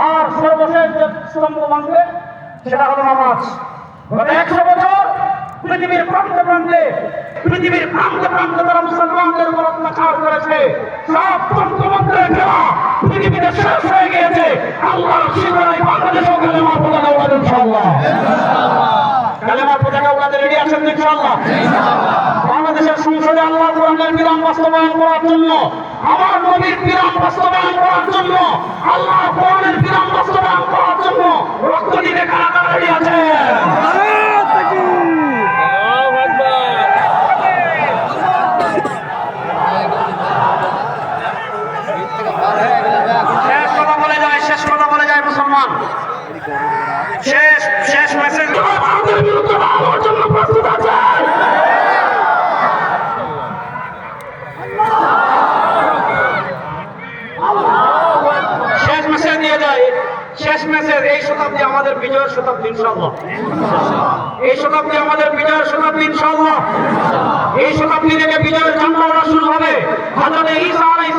আর সর্বশেষ যে স্তম্ভ ভাঙবে সেটা হলো নামাজ। গত 100 বছর পৃথিবীর প্রান্তে প্রান্তে তারা মুসলমানদের উপর অত্যাচার করেছে। সব তন্ত্রমন্ত্রের খেলা পৃথিবীতে শেষ হয়ে গিয়েছে। আল্লাহর শিকড়ে বাংলাদেশেও কালেমার পতাকা উড়াবে ইনশাআল্লাহ। কালেমার পতাকা উড়াতে রেডি আছেন ইনশাআল্লাহ। বাংলাদেশের সংসদে আল্লাহ কোরআনের বিধান বাস্তবায়ন করার জন্য, আমার নবীর বিধান বাস্তবায়ন করার জন্য, আল্লাহ কোরআনের বিধান বাস্তবায়ন করার জন্য রক্ত দিতে কারা কারা রেডি আছে? শেষ কথা বলে যায় মুসলমান। শেষ মেসেজ ভারতের বিরুদ্ধে আমার জন্য প্রস্তুত আছে। শেষ মেসেজ দিয়ে যায়, শেষ মেসেজ। এই শতাব্দী আমাদের বিজয়ের শতাব্দী ইনশাআল্লাহ। এই শতাব্দী আমাদের বিজয়ের শতাব্দী ইনশাআল্লাহ। এই শতাব্দী থেকে বিজয়ের ঝান্ডা শুরু হবে। হযরত ঈসা আলাইহিস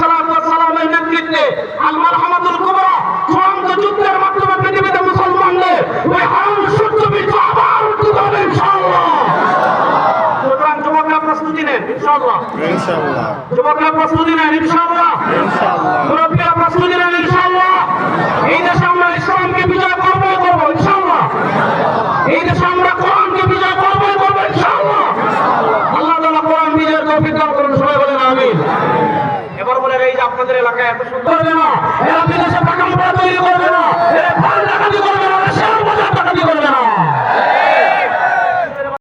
সালামের নেতৃত্বে আল মারহামাতুল কুবরা চূড়ান্ত যুদ্ধের মাধ্যমে পৃথিবীতে মুসলমানদের ওই হারাম সূর্য বিজয় আবার উঠতে হবে ইনশাআল্লাহ। সুতরাং যুবকরা প্রস্তুতি নেন ইনশাআল্লাহ। যুবকরা প্রস্তুতি নেন ইনশাআল্লাহ। মুরব্বীরা প্রস্তুতি নেন ইনশাআল্লাহ। এই দেশে আমরা ইসলামকে বিজয় করবো ইনশাআল্লাহ। এই দেশে আমরা কোরআনকে বিজয় করবো ইনশাআল্লাহ। আল্লাহ তাআলা কোরআন বিজয়ের তৌফিক দান করুন, সবাই বলেন আমিন। এবার বলেন, এই যে আপনাদের এলাকায় এত সুন্দর করবে না, এরা বিদেশে টাকা তৈরি করবে না, এরা ফান্ড ডাকাতি করবে না।